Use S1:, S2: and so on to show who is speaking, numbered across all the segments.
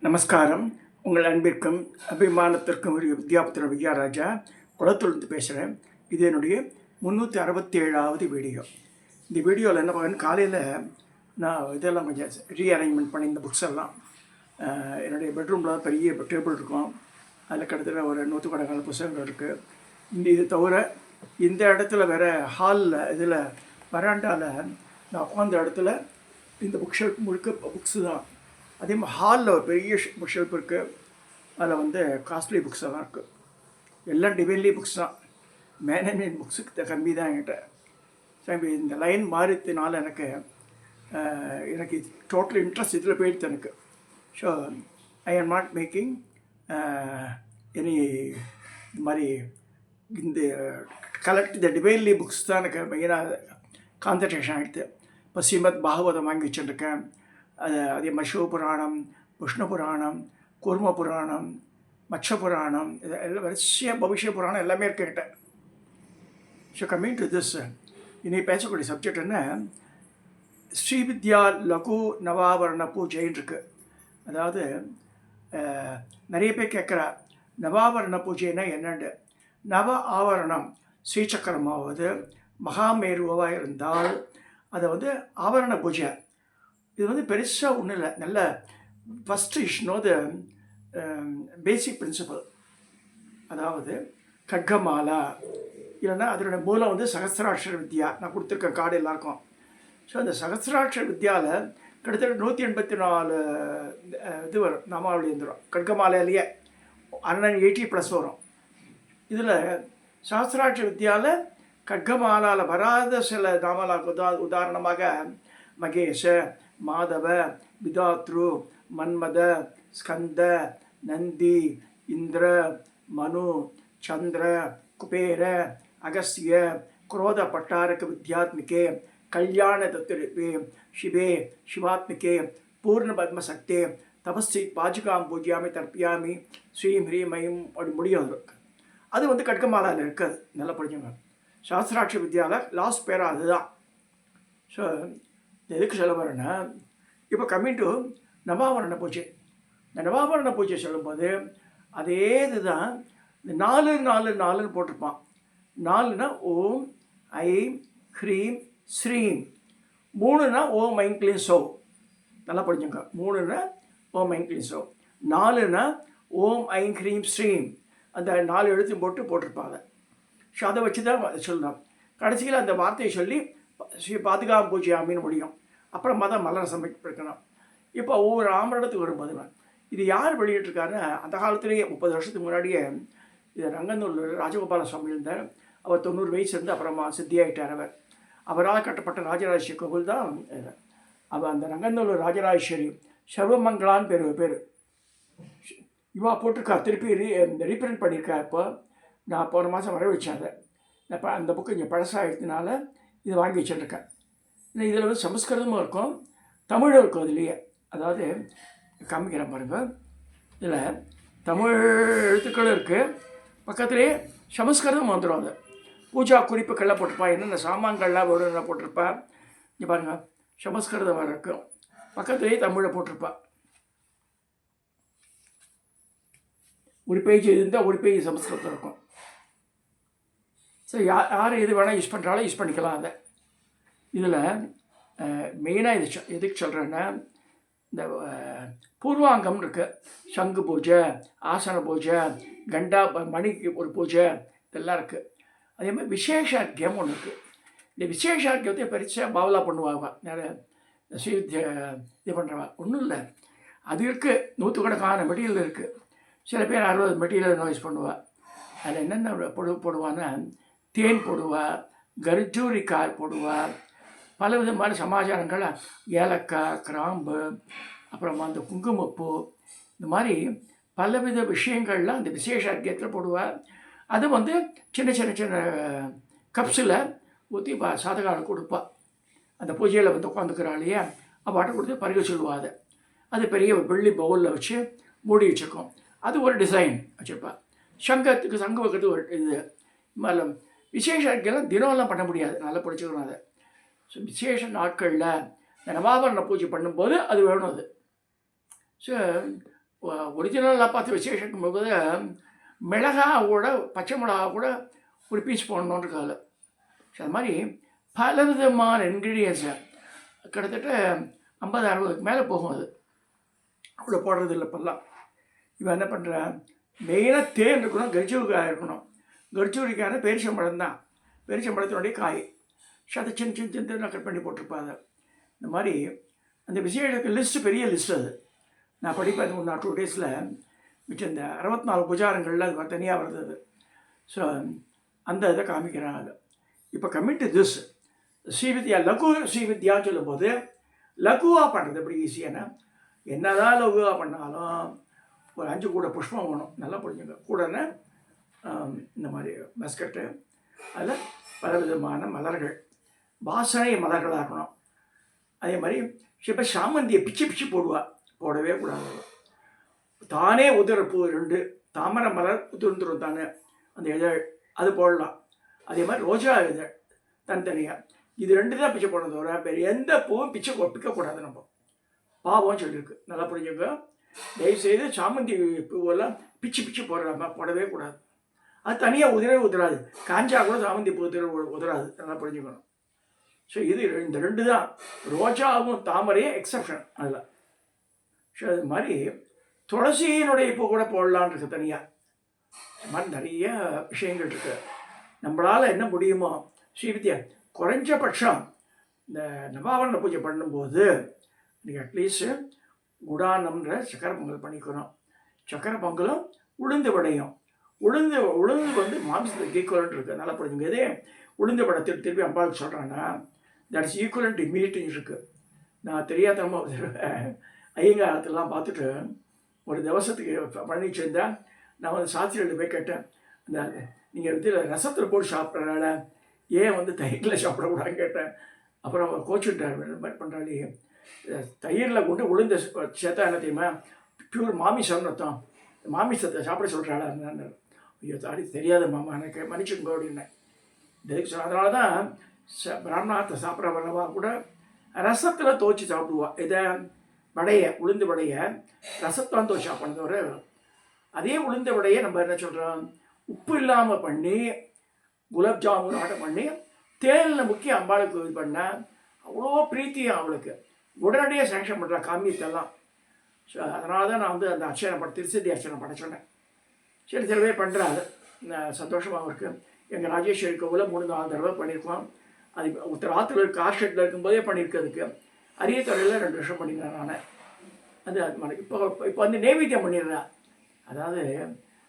S1: நமஸ்காரம். உங்கள் அன்பிற்கும் அபிமானத்திற்கும் ஒரு வித்யாபுத்திர வித்யாராஜா குளத்திலிருந்து பேசுகிறேன். இது என்னுடைய 367வது வீடியோ. இந்த வீடியோவில் என்ன பார்க்கணும், காலையில் நான் இதெல்லாம் கொஞ்சம் ரீஅரேஞ்ச்மெண்ட் பண்ணி இந்த புக்ஸ் எல்லாம் என்னுடைய பெட்ரூமில் பெரிய டேபிள் இருக்கும். அதில் கிட்டத்தட்ட ஒரு 100 புத்தகங்கள் இருக்குது. இது தவிர இந்த இடத்துல வேறு ஹாலில் இதில் வராண்டாவில் நான் உட்காந்த இடத்துல இந்த புக் ஷெல்ஃப் முழுக்க புக்ஸு தான். அதே மாதிரி ஹாலில் ஒரு பெரிய புக் ஷெல்ஃப் இருக்குது. அதில் காஸ்ட்லி புக்ஸ் எல்லாம் இருக்குது. எல்லாம் டிவைன்லி புக்ஸ் தான். மேனேஜ்மெண்ட் புக்ஸுக்கு கம்மி தான் என்கிட்ட. ஸோ இந்த லைன் மாறித்தினால எனக்கு டோட்டல் இன்ட்ரெஸ்ட் இதில் போயிடுது எனக்கு. So I am not making any இது மாதிரி இந்த கலெக்ட் த டிவைன்லி புக்ஸ் தான் எனக்கு மெயினாக கான்சன்ட்ரேஷன் ஆகிடுது. இப்போ ஸ்ரீமத் பாகவதம் வாங்கி வச்சுருக்கேன். அதே மாதிரி சிவபுராணம், விஷ்ணு புராணம், கூர்ம புராணம், மத்ஸ்ய புராணம், இது எல்லாம் வரிசையாக பவிஷ்ய புராணம் எல்லாமே இருக்குங்கிட்ட. ஸோ கம்மிங் டு திஸ், இனி பேசக்கூடிய சப்ஜெக்ட் என்ன, ஸ்ரீவித்யா லகு நவாவரண பூஜைன்னு இருக்குது. அதாவது நிறைய பேர் கேட்குறா நவாவரண பூஜைன்னா என்னண்டு. நவ ஆவரணம் ஸ்ரீசக்கரமாவது மகாமேருவாக இருந்தால் அதை ஆவரண பூஜை. இது பெருசாக ஒன்றும் இல்லை. நல்ல ஃபஸ்ட்டு த பேசிக் பிரின்சிபல். அதாவது கட்கமாலா இல்லைன்னா அதனுடைய மூலம் சகஸ்ராட்சர வித்யா. நான் கொடுத்துருக்கேன் கார்டு எல்லாருக்கும். ஸோ அந்த சகஸ்ராட்சர வித்யாவில் கிட்டத்தட்ட 184 இது வரும், நாமாவளி வந்துடும். கட்கமாலையிலேயே 180+ வரும். இதில் சகஸ்ராட்சர வித்யாவில் கட்கமாலாவில் வராத சில நாமாலாக்கு உதாரணமாக மகேஷ, மாதவ, விதாத்ரு, மன்மத, ஸ்கந்த, நந்தி, இந்திர, மனு, சந்திர, குபேர, அகஸ்திய, குரோத பட்டாரக வித்யாத்மிகே, கல்யாண தத்துரூபே, சிவே, சிவாத்மிகே, பூர்ண பத்மசக்தே, தபஸ்ரீ பாஜிகாம் பூஜ்யாமி தர்ப்பியாமி, ஸ்ரீம் ஹ்ரீம் ஐம் அப்படி முடியும். இருக்கு அது கட்கமாலாவில் இருக்காது. நல்லா படிச்சுங்க. சாஸ்திராட்ச வித்யாவில் லாஸ்ட் பேராக அதுதான். ஸோ எதுக்கு சொல்ல வரேன்னா, இப்போ கம்மிங் டு நவாவரண பூஜை. இந்த நவாவரண பூஜை சொல்லும்போது அதே இதுதான். இந்த 4 போட்டிருப்பான். 4னா ஓம் ஐம் ஹ்ரீம் ஸ்ரீம். 3னா ஓம் ஐம் க்ளீம் சோ. நல்லா படிச்சுங்க. 3னா ஓம் ஐம் க்ளீம் சோ. 4னா ஓம் ஐம் ஹ்ரீம் ஸ்ரீம். அந்த 4 எழுத்தையும் போட்டிருப்பாங்க. ஸோ அதை வச்சு தான் சொல்லணும். கடைசியில் அந்த வார்த்தையை சொல்லி ஸ்ரீ பாதுகாப்பு பூஜை அம்மின்னு முடியும். அப்புறமா தான் மலர சமைக்கணும். இப்போ ஒவ்வொரு ஆமரணத்துக்கு வரும்போது இது யார் வெளியிட்டிருக்காருன்னா, அந்த காலத்துலேயே 30 வருஷத்துக்கு முன்னாடியே இது ரங்கநல்லூர் ராஜகோபால சுவாமி இருந்தார். அவர் 90 வயசு இருந்து அப்புறமா சித்தியாகிட்டார். அவரால் கட்டப்பட்ட ராஜராஜேஸ்வரி கோவில் தான் அவர். அந்த ரங்கநல்லூர் ராஜராஜேஸ்வரி சர்வமங்களான்னு பேர் இவா போட்டிருக்கா. திருப்பி ரீப்ரிண்ட் பண்ணியிருக்கா. இப்போ நான் போன மாதம் வர வச்சேன். அதை இப்போ அந்த புக்கு இங்கே பழசாகிடுறதுனால இது வாங்கி வச்சுருக்கேன். இதில் சமஸ்கிருதமும் இருக்கும், தமிழும் இருக்கும் அதுலேயே. அதாவது காமிக்கிறேன் பாருங்கள். இதில் தமிழ் எழுத்துக்களும் இருக்குது, பக்கத்துலேயே சமஸ்கிருதம் வந்துடும். அது பூஜா குறிப்புக்கள்லாம் போட்டிருப்பா, என்னென்ன சாமான்கள்லாம் வரும்னா போட்டிருப்பா. இங்கே பாருங்கள், சமஸ்கிருதம் வர இருக்கும், பக்கத்துலேயே தமிழை போட்டிருப்பா. ஒரு பேஜ் இருந்தால் ஒரு பேஜ் சமஸ்கிருதம் இருக்கும். ஸோ யார் எது வேணால் யூஸ் பண்ணுறாலும் யூஸ் பண்ணிக்கலாம். அதை இதில் மெயினாக இது எதுக்கு சொல்கிறேன்னா, இந்த பூர்வாங்கம் இருக்குது. சங்கு பூஜை, ஆசன பூஜை, கண்டா மணிக்கு ஒரு பூஜை, இதெல்லாம் இருக்குது. அதே மாதிரி விசேஷார்க்கியம் ஒன்று இருக்குது. இந்த விசேஷார்க்கியத்தை பெருசாக பாவலா பண்ணுவாங்க. நிறைய ஸ்ரீவித்யா இது பண்ணுறவா ஒன்றும் இல்லை. அது இருக்குது, 100 மெட்டீரியல் இருக்குது. சில பேர் 60 மெட்டீரியல் யூஸ் பண்ணுவாள். அதில் என்னென்ன போடுவான்னா, தேன் போடுவா, கர்ஜூரிக்காய் போடுவா, பல விதமான சமாச்சாரங்கள், ஏலக்காய், கிராம்பு, அப்புறமா அந்த குங்குமப்பூ, இந்த மாதிரி பலவித விஷயங்கள்லாம் அந்த விசேஷ அர்க்கியத்தில் போடுவா. அது சின்ன சின்ன சின்ன கப்ஸில் ஊற்றி சாதகால கொடுப்பா. அந்த பூஜையில் உட்காந்துக்கிறாளையே அப்பாட்ட கொடுத்து பருக சொல்லுவா. அது பெரிய வெள்ளி பவுலில் வச்சு மூடி வச்சுருக்கோம். அது ஒரு டிசைன் வச்சுருப்பா. சங்கு வைக்கிறது ஒரு இது மாதிரி. விசேஷ அர்க்கியெல்லாம் தினம்லாம் பண்ண முடியாது, நல்லா பிடிச்சிக்கணும் அதை. ஸோ விசேஷ நாட்களில் இந்த நவாவரண பூஜை பண்ணும்போது அது வேணும். அது ஸோ ஒரிஜினலாக பார்த்து விசேஷம் போது மிளகாவோட பச்சை மிளகா கூட ஒரு பீஸ் போடணுன்றதுக்காக. ஸோ அது மாதிரி பல விதமான இன்க்ரீடியன்ஸை கிட்டத்தட்ட 50-60க்கு மேலே போகும். அது அவ்வளோ போடுறது இல்லை இப்போல்லாம். இவன் என்ன பண்ணுறான், மெயினாக தேன் இருக்கணும், கரிச்சூரிக்காய் இருக்கணும். கரிச்சூரிக்காய் பேரிச்சம்பழம் தான், பேரிச்சம்பழத்தினுடைய காய். ஸோ அதை சின்ன சின்ன சின்ன கட் பண்ணி போட்டிருப்பாங்க. இந்த மாதிரி அந்த விசேஷத்துக்கு லிஸ்ட்டு பெரிய லிஸ்ட். அது நான் படிப்பேன் 1 or 2 days மிச்சம் இந்த 64 புஜாரங்களில் அது தனியாக வருது. ஸோ அந்த இதை காமிக்கிறாங்க. இப்போ கம்மிங் டு திஸ் ஸ்ரீவித்யா, லகு ஸ்ரீவித்யான்னு சொல்லும்போது லகுவாக பண்ணுறது எப்படி ஈஸியானா, என்னதான் லகுவாக பண்ணாலும் ஒரு 5 கூட புஷ்பம் வேணும். நல்லா புரிஞ்சுங்க. கூடன்னா இந்த மாதிரி பஸ்கட்டு, அதில் பலவிதமான மலர்கள், வாசனை மலர்களாக இருக்கணும். அதே மாதிரி இப்போ சாமந்தியை பிச்சு பிச்சு போடவே கூடாது. தானே உதிர பூ 2 தாமரை மலர் உதிர்ந்துடும் தானே அந்த இதழ், அது போடலாம். அதே மாதிரி ரோஜா இதழ் தனித்தனியாக, இது 2 தான் பிச்சை போடணும் தவிர வேறு எந்த பூவும் பிக்கக்கூடாது. நம்ம பாவம் சொல்லியிருக்கு. நல்லா புரிஞ்சுங்க. தயவுசெய்து சாமந்தி பூவெல்லாம் பிச்சு பிச்சு போடவே கூடாது. அது தனியாக உதிராது. காஞ்சா கூட சாமந்தி பூ உதிராது. நல்லா புரிஞ்சுக்கணும். ஸோ இது இந்த 2 தான், ரோஜாவும் தாமரையும் எக்ஸப்ஷன் அதில். ஸோ அது மாதிரி துளசியினுடைய பூ கூட போடலான் இருக்கு தனியாக. இது மாதிரி நிறைய விஷயங்கள் இருக்குது. நம்மளால் என்ன முடியுமோ ஸ்ரீவித்யா குறைஞ்சபட்சம் இந்த நவாவரண பூஜை பண்ணும்போது நீங்கள் அட்லீஸ்ட்டு குடானம்ன்ற சக்கரை பொங்கல் பண்ணிக்கணும். சக்கரை பொங்கலும் உளுந்து வடையும். உளுந்து மாம்சத்துக்கு ஈக்குவலண்ட் இருக்குது. நல்லா புரிஞ்சுங்க. இதே உளுந்து வடை திருப்பி அம்பாவுக்கு சொல்கிறாங்கன்னா தட்ஸ் ஈக்குவலண்ட் மீட்டிங் இருக்குது. நான் தெரியாதமாக ஐயங்காலத்திலாம் பார்த்துட்டு ஒரு திவசத்துக்கு பண்ணிச்சிருந்தேன். நான் சாஸ்திரியில் போய் கேட்டேன், அந்த நீங்கள் இதில் ரசத்தில் போட்டு சாப்பிட்றனால ஏன் தயிரில் சாப்பிடக்கூடாதுன்னு கேட்டேன். அப்புறம் அவர் கோச்சுட்டார், மாதிரி பண்ணுறாளி தயிரில் கொண்டு உளுந்த சேர்த்தா என்ன தெரியுமா, பியூர் மாமிசம்னு அர்த்தம், மாமிசத்தை சாப்பிட சொல்கிறாளா இருந்தான்னு. ஐயோ தாடி தெரியாத மாமா, எனக்கு மன்னிச்சுங்க அப்படின்னேன். இதுக்கு அதனால தான் பிராமணாத்தை சாப்பிட்றவா கூட ரசத்தில் துவச்சி சாப்பிடுவா. இதை உளுந்து வடையை ரசத்தான் துவச்சி சாப்பிட்றதவரை, அதே உளுந்த வடையை நம்ம என்ன சொல்கிறோம், உப்பு இல்லாமல் பண்ணி குலாப் ஜாமுன் ஆர்டர் பண்ணி தேனில் முக்கிய அம்பாளுக்கு இது பண்ணால் அவ்வளோ பிரீத்தியும் அவளுக்கு உடனடியாக சேங்ஷன் பண்ணுறா காமியத்தெல்லாம். ஸோ அதனால தான் நான் அந்த அர்ச்சனை திருச்சதி அர்ச்சனை பண்ண சொன்னேன். சரி சில பேர் பண்ணுறாரு, சந்தோஷமாக இருக்குது. எங்கள் ராஜேஸ்வரி கோவிலில் 3-4 தடவை பண்ணியிருக்கோம். அது உத்தராத்தில் இருக்க ஆர்ஷெட்டில் இருக்கும்போதே பண்ணியிருக்கிறதுக்கு. அரியத்துறையில் 2 வருஷம் பண்ணிக்கிறேன் நான். அது இப்போ நைவேத்தியம் பண்ணிடுறேன். அதாவது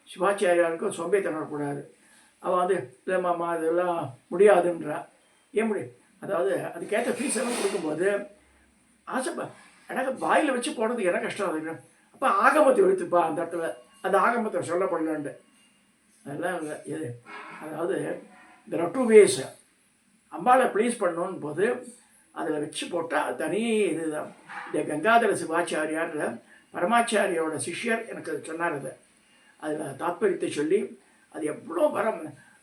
S1: சிவாச்சாரியாருக்கும் சோம்பேத்தனம் வரக்கூடாது. அவள் இல்லைம்மா இதெல்லாம் முடியாதுன்றா. ஏன் முடியும், அதாவது அதுக்கேற்ற ஃபீஸ் எல்லாம் கொடுக்கும்போது எனக்கு வாயில் வச்சு போடுறதுக்கு என்ன கஷ்டம் அதுக்கு. அப்போ ஆகமத்தை எடுத்துப்பா அந்த இடத்துல, அந்த ஆகமத்தை சொல்லப்படலான்ட்டு. அதெல்லாம் இல்லை. இது அதாவது இந்த ரட்டு வேஸ் அம்பாவை ப்ளீஸ் பண்ணணும் போது அதில் வச்சு போட்டால் தனி இதுதான். இந்த கங்காதர சிவாச்சாரியார் பரமாச்சாரியோட சிஷ்யர் எனக்கு சொன்னார். அது அதில் தாத்பரியத்தை சொல்லி அது எவ்வளோ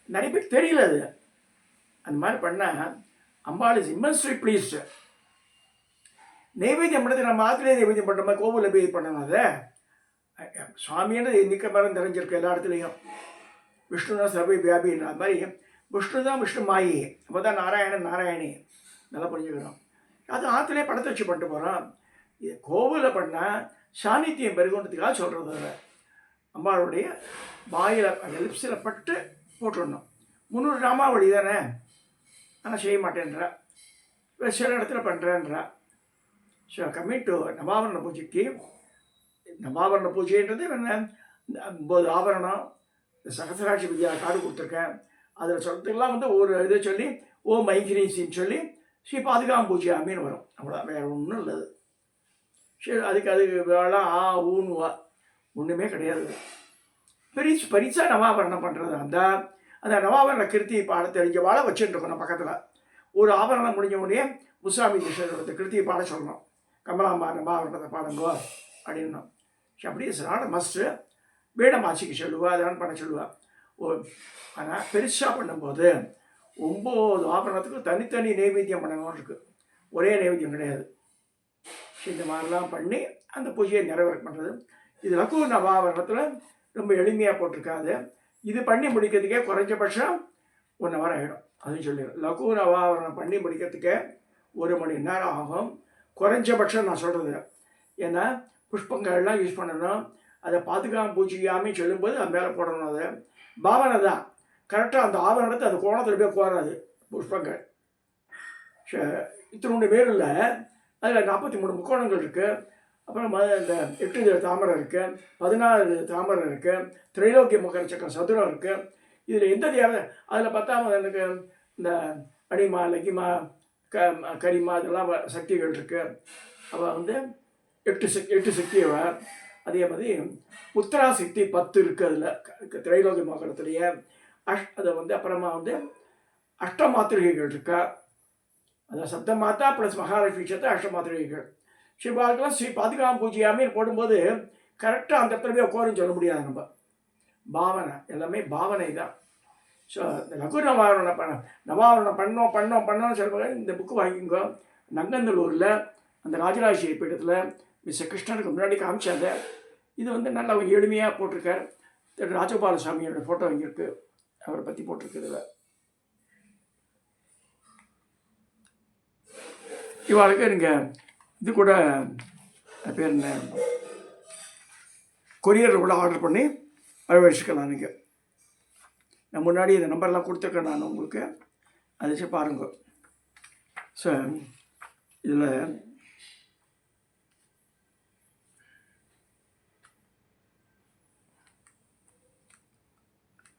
S1: நிறைய பேர் தெரியல. அது அந்த மாதிரி பண்ணால் அம்பாள் இஸ் இம்மன்ஸ்லி ப்ளீஸ்டு. நைவேத்தியம் பண்ணுறது நம்ம ஆத்திலே நைவேத்தியம் பண்ணுற மாதிரி கோவிலில் போய் பண்ணணும். அதை சுவாமின்னு நிற்க மரம் தெரிஞ்சிருக்கு எல்லா இடத்துலையும். விஷ்ணு தான் சர்வை வியாபின்ற அது மாதிரி விஷ்ணு தான் விஷ்ணு மாயி, அப்போ தான் நாராயணி. நல்லா புரிஞ்சுக்கணும். அது ஆற்றுலேயே படத்தை வச்சு பண்ணிட்டு போகிறோம். இது கோவிலில் பண்ணால் சாநித்தியம் பெருகுன்றதுக்காக சொல்கிறது. அம்பாளுடைய வாயில் லிப்ஸில் பட்டு போட்டுடணும். 300 ராமாவளி தானே, ஆனால் செய்ய மாட்டேன்றா, சில இடத்துல பண்ணுறேன்றா. ஸோ கம்மிங் டு நவாவரண பூஜைக்கு, நவாவரண பூஜைன்றது என்ன, 9 ஆபரணம், சகசராட்சி வித்யா கார்டு கொடுத்துருக்கேன். அதில் சொல்கிறதுக்கெல்லாம் ஒரு இதை சொல்லி ஓம் ஐங்கிரீசின்னு சொல்லி ஸ்ரீ பாதுகாம் பூஜை அப்படின்னு வரும். அவ்வளோ வேறு ஒன்றும் இல்லை. சரி அதுக்கு வேலை ஊன்னுவா ஒன்றுமே கிடையாது. பெரிசா நவாபரணம் பண்ணுறது அந்த நவாபரண கிருத்தி பாட தெரிஞ்ச வாழை வச்சுட்டுருக்கணும். பக்கத்தில் ஒரு ஆபரணம் முடிஞ்ச உடனே முசாமி கிருஷ்ணரோட கிருத்தியை பாட சொல்லணும். கமலாம்பா நவாபரணத்தை பாடுங்கோ அப்படின்னோம். அப்படியே நாட மஸ்ட்டு வேடமாச்சிக்கு சொல்லுவா, அதெல்லாம் பண்ண சொல்லுவா. ஆனால் பெருசாக பண்ணும்போது 9 ஆபரணத்துக்கு தனித்தனி நைவேத்தியம் பண்ணணும்னு இருக்குது. ஒரே நைவேத்தியம் கிடையாது. இந்த மாதிரிலாம் பண்ணி அந்த பூஜையை நிறைவேற பண்ணுறது. இது லகு நவாவரணத்தில் ரொம்ப எளிமையாக போட்டிருக்காது. இது பண்ணி முடிக்கிறதுக்கே குறைஞ்சபட்சம் 1 hour ஆகிடும். அதுவும் சொல்லிடுறேன். லகு நவாவரணம் பண்ணி முடிக்கிறதுக்கே 1 மணி நேரம் ஆகும் குறைஞ்சபட்சம் நான் சொல்கிறது. ஏன்னா புஷ்பங்கள்லாம் யூஸ் பண்ணணும். அதை பாதுகாப்பு பூஜையாமல் சொல்லும்போது அது மேலே போடணும். அது பாவனை தான் கரெக்டாக அந்த ஆவரணத்தை அந்த கோணத்தில் போய் கோராது புஷ்பங்கள். இத்தனோட பேர் இல்லை, அதில் 43 முக்கோணங்கள் இருக்குது. அப்புறம் இந்த 8 தாமரை இருக்குது, 16 தாமரை இருக்குது, திரைலோக்கிய முகர சக்கரம் சதுரம் இருக்குது. இதில் எந்த தேவை அதில் 10ஆம் எனக்கு இந்த அடிமா லகிமா கரிமா இதெல்லாம் சக்திகள் இருக்குது. அவள் வந்து 8 சக்தியவ. அதே மாதிரி உத்தரா சக்தி 10 இருக்குது அதில் திரைலோக்கிய மகரத்துலேயே. அதை வந்து அப்புறமா வந்து அஷ்டமாத்திரிகைகள் இருக்கா. அதான் சப்த மாதா ப்ளஸ் மகாலட்சுமி சேர்த்து அஷ்டமாத்திரிகைகள். சிவாளுக்கெல்லாம் ஸ்ரீ பாதுகாப்பு பூஜையாமே போடும்போது கரெக்டாக அந்த இடத்துல போய் உட்காருன்னு சொல்ல முடியாது. நம்ம பாவனை எல்லாமே பாவனை தான். ஸோ இந்த லகு நவாவரணம் பண்ணோம்னு சொல்லுவாங்க. இந்த புக்கு வாங்கிக்கோ. நங்கநல்லூரில் அந்த ராஜராஜேஸ்வரி பீடத்தில் மிஸ்டர் கிருஷ்ணனுக்கு முன்னாடி காமிச்சாங்க. இது வந்து நல்லா எளிமையாக போட்டிருக்கார். ராஜகோபால சாமியோட ஃபோட்டோ இங்கே இருக்குது. அவரை பற்றி போட்டிருக்குதுல. இவாளுக்கு நீங்கள் இது கூட பேர் என்ன கொரியரில் கூட ஆர்டர் பண்ணி வரவழைச்சிக்கலாம். நீங்கள் நான் முன்னாடி இந்த நம்பர்லாம் கொடுத்துருக்கேன் நான் உங்களுக்கு. அதை வச்சு பாருங்க. ஸோ இதில்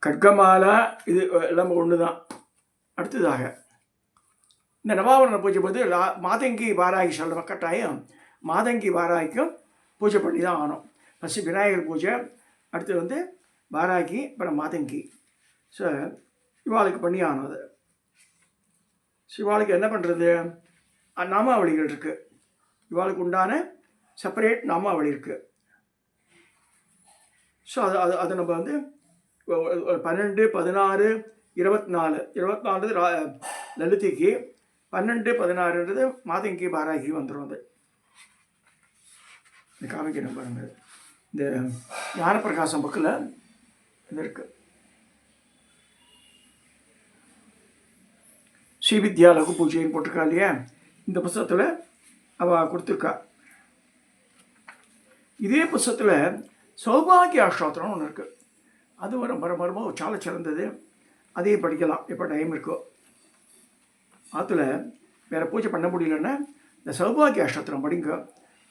S1: கட்கமாலா இது எல்லாமே ஒன்று தான். அடுத்ததாக இந்த நவாவரண பூஜை போது மாதங்கி வாராகி சொல்கிற கட்டாயம் மாதங்கி வாராகிக்கும் பூஜை பண்ணி தான் ஆகணும். ஃபஸ்ட்டு விநாயகர் பூஜை, அடுத்து வந்து வாராகி, அப்புறம் மாதங்கி. ஸோ இவாளுக்கு பண்ணி ஆகணும். அது இவாளுக்கு என்ன பண்ணுறது, நாமாவளிகள் இருக்குது. இவாளுக்கு உண்டான செப்பரேட் நாமாவளி இருக்குது. ஸோ அதை நம்ம வந்து 12, 16, 24 24 லலிதிக்கு, 12, 16ன்றது மாதங்கி வாராகி வந்துடும். அது இந்த காமிக்கணும் பாருங்கள். இந்த ஞானப்பிரகாசம் புக்கில் இது இருக்குது. ஸ்ரீவித்யா லகு பூஜைன்னு போட்டிருக்கா இல்லையா, இந்த புஸ்தகத்தில் அவள் கொடுத்துருக்கா. இதே புஸ்தகத்தில் சௌபாகிய அஷ்டோத்திரம்னு ஒன்று இருக்குது. அது ரொம்ப சால சிறந்தது. அதையும் படிக்கலாம் எப்போ டைம் இருக்கோ. அதில் வேறு பூஜை பண்ண முடியலன்னா இந்த சௌபாகிய அஷ்டோத்திரம் படிங்க.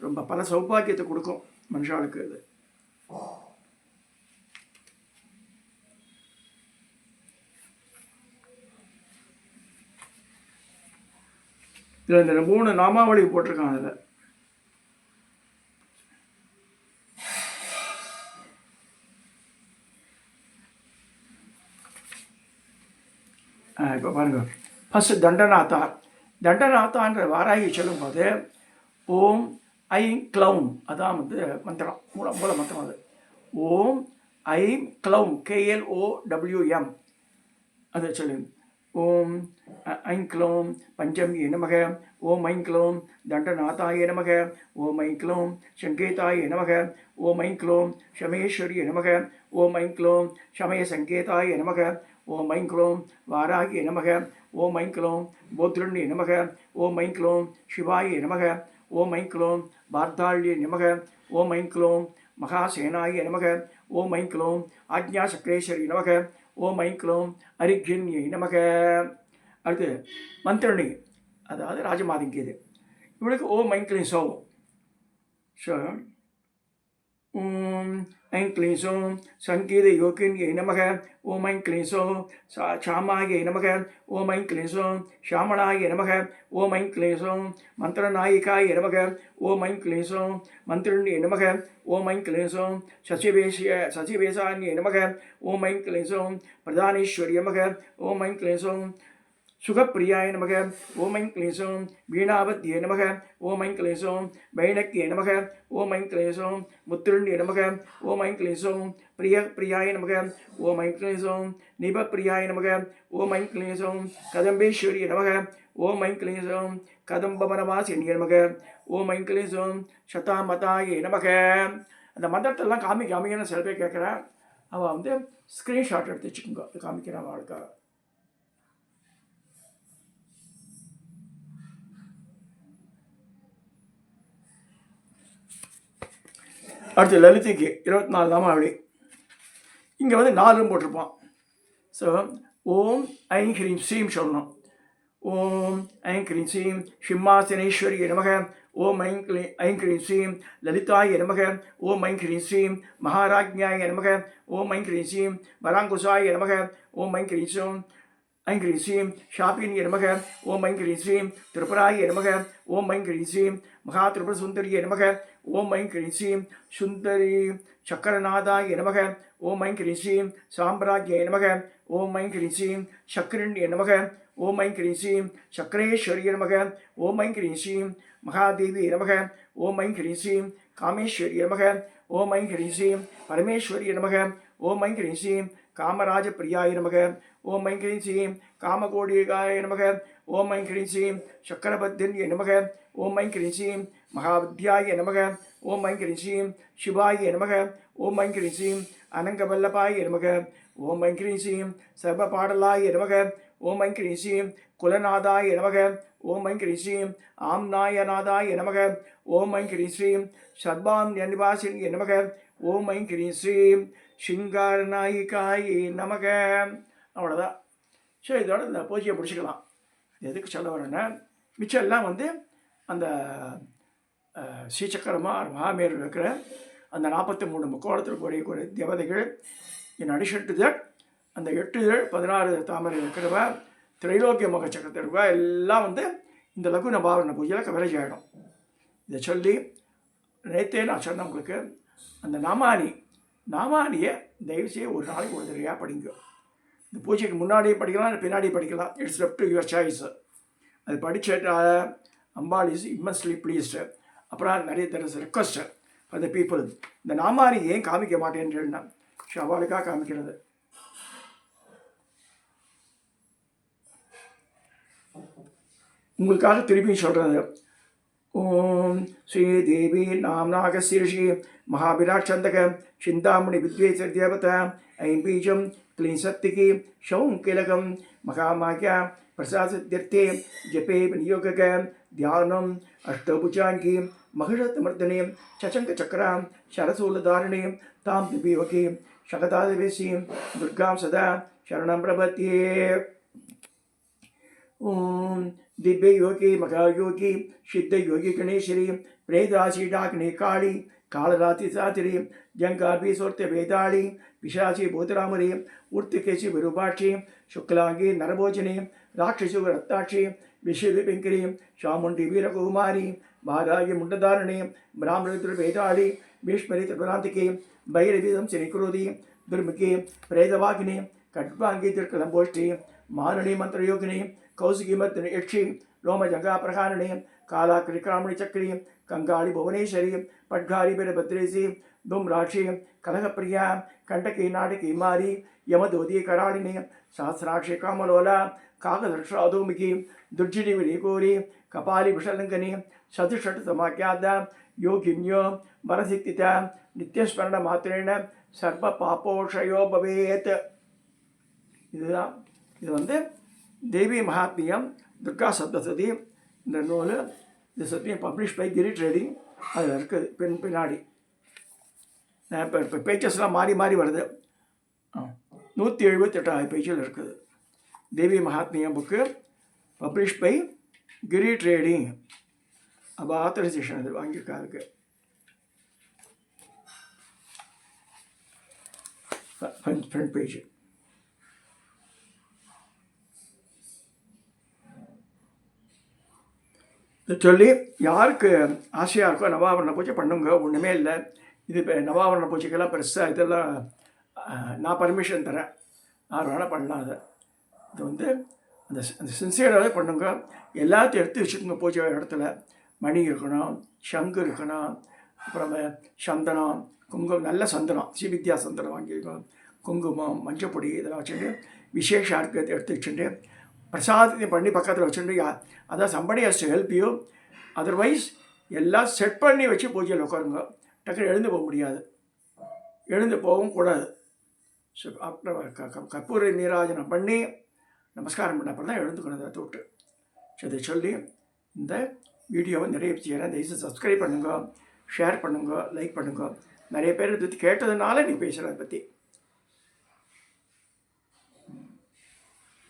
S1: ரொம்ப பல சௌபாகியத்தை கொடுக்கும் மனுஷாளுக்கு. இது இதில் இந்த 3 நாமாவளி போட்டிருக்காங்க. அதில் இப்போ பாருங்கள். ஃபஸ்ட்டு தண்டநாத்தான்ற வாராகி சொல்லும்போது ஓம் ஐம் க்ளௌம், அதான் வந்து மந்திரம், மூல மந்திரம். அது ஓம் ஐம் க்ளௌம், KLOWM. அதை சொல்லு. ஓம் ஐம் க்ளௌம் பஞ்சமி நமக, ஓம் ஐம் க்ளௌம் தண்டநாதாய நமக, ஓம் ஐம் க்ளௌம் சங்கேதாய நமக, ஓம் ஐம் க்ளௌம் சமேஸ்வரிய நமக, ஓம் ஐம் க்ளௌம் சமய சங்கேதாய நமக, ஓம் ஐம் க்ளௌம் வாராகிய நமக, ஓம் ஐம் க்ளௌம் போத்ருண்ய நமக, ஓம் ஐம் க்ளௌம் சிவாய நமக, ஓம் ஐம் க்ளௌம் பார்த்தாள்ய நமக, ஓம் ஐம் க்ளௌம் மகாசேனாய நமக, ஓம் ஐம் க்ளௌம் ஆக்ஞா சக்ரேஸ்வரி நமக, ஓம் ஐம் க்ளௌம் அரிக்யன்யை நமக. அடுத்து மந்திரணி, அதாவது ராஜமாதங்கி. இது இவளுக்கு ஓம் ஐம் க்ளீம் சௌ. ஸோ ஓம் ஐம் க்ளீம் சௌ சங்கீத யோகின்யை நமக, ஓம் ஐம் க்ளீம் சௌ ஷாமாய நமக, ஓம் ஐம் க்ளீம் சௌ ஷாமளாய நமக, ஓம் ஐம் க்ளீம் சௌ மந்திரநாயிகாய நமக, ஓம் ஐம் க்ளீம் சௌ மந்திரண்ய நமக, ஓம் ஐம் க்ளீம் சௌ சசிவேசான்ய நமக, ஓம் ஐம் க்ளீம் சௌ பிரதானேஸ்வரி நமக, ஓம் ஐம் க்ளீம் சௌ சுகப்பிரியாய நமக, ஓம் ஐம் க்ளீம் சௌ வீணாவத்யே நமக, ஓம் ஐம் க்ளீம் சௌ வைணக்யே நமக, ஓம் ஐம் க்ளீம் சௌ முத்திருண்ய நமக, ஓம் ஐம் க்ளீம் சௌ பிரியாய நமக, ஓம் ஐம் க்ளீம் சௌ நிபப்பிரியாய நமக, ஓம் ஐம் க்ளீம் சௌ கதம்பேஸ்வரிய நமக, ஓம் ஐம் க்ளீம் சௌ கதம்பவனவாசின்ய நமக, ஓம் ஐம் க்ளீம் சௌ சதாமதாய நமக. அந்த மந்திரத்தெல்லாம் காமிங்கன்னு சில பேர் கேட்குறேன். அவள் வந்து ஸ்க்ரீன்ஷாட் எடுத்து வச்சுக்கோங்க, அது காமிக்கிறேன் அவளுக்காக. அடுத்து லலிதைக்கு 24 நாமாவளி. இங்கே வந்து 4 போட்டிருப்பான். ஸோ ஓம் ஐம் ஹ்ரீம் ஸ்ரீம் சொல்லணும். ஓம் ஐம் ஹ்ரீம் ஸ்ரீம் சிம்மாசனேஸ்வரி நமக. ஓம் ஐம் ஹ்ரீம் ஸ்ரீம் லலிதாய நமக. ஓம் ஐம் ஹ்ரீம் ஸ்ரீம் மகாராஜ்ஞாய நமக. ஓம் ஐம் ஹ்ரீம் ஸ்ரீம் வராங்குசாய நமக. ஓம் ஐம் ஹ்ரீம் ஸ்ரீம் ஐம் ஹ்ரீம் ஸ்ரீம் ஷாபினிய நமக. ஓம் ஐம் ஹ்ரீம் ஸ்ரீம் திரிபுராய நமக. ஓம் ஐம் ஹ்ரீம் ஸ்ரீம் மகா திரிபுர சுந்தரிய நமக. ஓம் ஐம் ஹ்ரீம் ஸ்ரீம் சுந்தரி சக்கரநாதாய நமக. ஓம் ஐம் ஹ்ரீம் ஸ்ரீம் சாம்ராஜ்ய நமக. ஓம் ஐம் ஹ்ரீம் ஸ்ரீம் சக்கரண்ய நமக. ஓம் ஐம் ஹ்ரீம் ஸ்ரீம் சக்கரேஸ்வரிய நமக. ஓம் ஐம் ஹ்ரீம் ஸ்ரீம் மகாதேவி நமக. ஓம் ஐம் ஹ்ரீம் ஸ்ரீம் காமேஸ்வரிய நமக. ஓம் ஐம் ஹ்ரீம் ஸ்ரீம் பரமேஸ்வரிய நமக. ஓம் ஐம் ஹ்ரீம் ஸ்ரீம் காமராஜ பிரியாய நமக. ஓம் ஐம் ஹ்ரீம் ஸ்ரீம் காமகோடிகாய நமக. ஓம் ஐம் ஹ்ரீம் ஸ்ரீம் சக்கரபத்தின்ய நமக. ஓம் ஐம் ஹ்ரீம் ஸ்ரீம் மகாவித்யாய நமக. ஓம் ஐம் ஹ்ரீம் ஸ்ரீம் சிவாய நமக. ஓம் ஐம் ஹ்ரீம் ஸ்ரீம் அனங்கவல்லபாய நமக. ஓம் ஐம் ஹ்ரீம் ஸ்ரீம் சர்வபாடலாய நமக. ஓம் ஐம் ஹ்ரீம் ஸ்ரீம் குலநாதாய நமக. ஓம் ஐம் ஹ்ரீம் ஸ்ரீம் ஆம்நாயநாதாய நமக. ஓம் ஐம் ஹ்ரீம் ஸ்ரீம் சர்வாம் நிவாசினிய நமக. ஓம் ஐம் ஹ்ரீம் ஸ்ரீம் சிங்கார நாயிகாயே நமக. அவ்வளோதான். சரி, இதோட இந்த பூஜையை முடிச்சுக்கலாம். எதுக்கு சொல்ல வரேன்னா, மிச்சம் எல்லாம் வந்து அந்த ஸ்ரீசக்கரமாக மகாமேரில் இருக்கிற அந்த 43 முக்கோணத்தில் கூடிய தேவதைகள். இன் அடிஷன் டு தட் அந்த 8 இதழ் 16 தாமரை இருக்கிறவ, திரைலோக்கிய முக சக்கரத்தில் இருக்கிறவ எல்லாம் வந்து இந்த லகுன பாவன பூஜையில் கவரேஜ் ஆகிடும். இதை சொல்லி நேற்றே நான் சொன்னேன் உங்களுக்கு, அந்த நாமானியை தயவுசெய்து ஒரு நாளைக்கு ஒரு தடவையாக படிங்க. இந்த பூஜைக்கு முன்னாடியே படிக்கலாம், இல்லை பின்னாடியே படிக்கலாம். It's left to your choice. அது படிச்சுட்டா அம்பாள் இஸ் இம்மன்ஸ்லி ப்ளீஸ்டு. அப்புறம் நிறைய there request for the people. இந்த நாமானி ஏன் காமிக்க மாட்டேன்னு சொன்னா, ஸோ அவளுக்காக காமிக்கிறது. உங்களுக்காக திருப்பி சொல்கிறது. ஓம் ஸ்ரீ தேவி நாம்நாக சீர்ஷி மகாவிராட் சந்தக சிந்தாமணி வித்வேச தேவதா ஐம் பீஜம் क्लीं सत्तिकी शौं किलकं महामाया प्रसादत्यर्थे जपे विनियोगक ध्यानम् अष्टभुजांगी महिषमर्दने चचंकचक्रां शरशूलधारिणे तां दिव्यवकी शकदादिवेशीं दुर्गां सदा शरणं प्रपद्ये। ओम दिव्ययोगी महायोगी सिद्धयोगी गणेश्वरी प्रेदासीडाग्नि काली कालराति सातिरी जंगाभीसोर्त वेदाली पिशाची भूतरामरी उर्तिकेशी विरूपाक्षी शुक्लांगी नरभोजनी राक्षसु रत्ताक्षी विश्वपिंकरी चामुंडी वीरकुमारी महाराज मुंडधारिणी ब्राह्मण वेदाली भीष्मरी त्रिपुरांतिकी भैरवी संचरिक्रोधी दुर्मुखी प्रेतवागिनी खड्वांगी तिर्कलंबोष्ठी मारणी मंत्रयोगिनी कौशिकी मर्दिनी यक्षी रोमजंगा प्रहारिणी काला क्रिक्रामणी चक्री कंगाली भुवनेश्वरी पट्घारी वीरभद्रेशी धूम्राक्षी कलहप्रिया कंटकी नाटकी मारी यमदोदी करालिनी सहस्राक्षी कामलोला काकदर्शाधूमिकी दुर्जिनी विलीकोरी कपाली विषलंकनी सतुषट समाख्यादा योगिन्यो वरसिक्तिता नित्यस्मरण मात्रेण सर्व पापोषयो भवेत्। இதுதான் இது வந்து தேவி மகாத்மியம் துர்கா சப்தசதி இந்த நூல். இந்த சத்தியம் பப்ளிஷ் பை கிரி ட்ரேடிங். அதில் இருக்குது பின்னாடி இப்போ பேச்சஸ்லாம் மாறி மாறி வருது. 178 பேஜில் இருக்குது Devi Mahatmyam book, publish by Giri trading. அப்போ ஆத்தரைசேஷன் அது வாங்கியிருக்காருக்கு. Front page. சொல்லி யாருக்கு ஆசையாக இருக்கோ நவாவரண பூஜை பண்ணுங்க, ஒன்றுமே இல்லை. இது இப்போ நவாவரண பூஜைக்கெல்லாம் பெருசாக இதெல்லாம் நான் பர்மிஷன் தரேன், யார் வேணால் பண்ணலாம். அதை இது வந்து அந்த சின்சியராகவே பண்ணுங்க. எல்லாத்தையும் எடுத்து வச்சுக்கோங்க. பூஜை இடத்துல மணி இருக்கணும், சங்கு இருக்கணும், அப்புறம் சந்தனம், குங்குமம், நல்ல சந்தனம், ஸ்ரீவித்யா சந்தனம் வாங்கியிருக்கணும், குங்குமம், மஞ்சப்பொடி இதெல்லாம் வச்சுட்டு விசேஷம் இருக்கிறத எடுத்து வச்சுட்டு பிரசாதத்தை பண்ணி பக்கத்தில் வச்சுட்டு அதான் somebody has to help you. Otherwise எல்லாம் செட் பண்ணி வச்சு பூஜையில் உட்காருங்க. டக்குனு எழுந்து போக முடியாது, எழுந்து போகவும் கூடாது. ஸோ அப்புறம் கற்பூர நீராஜனம் பண்ணி நமஸ்காரம் பண்ண அப்புறம் தான் எழுந்துக்கணும் அதை தொட்டு. ஸோ இதை சொல்லி இந்த வீடியோவை நிறைய செய்கிறேன். தயவுசெய்து சப்ஸ்கிரைப் பண்ணுங்க, ஷேர் பண்ணுங்க, லைக் பண்ணுங்க. நிறைய பேர் இதை பற்றி கேட்டதுனால நீ பேசுகிற அதை பற்றி.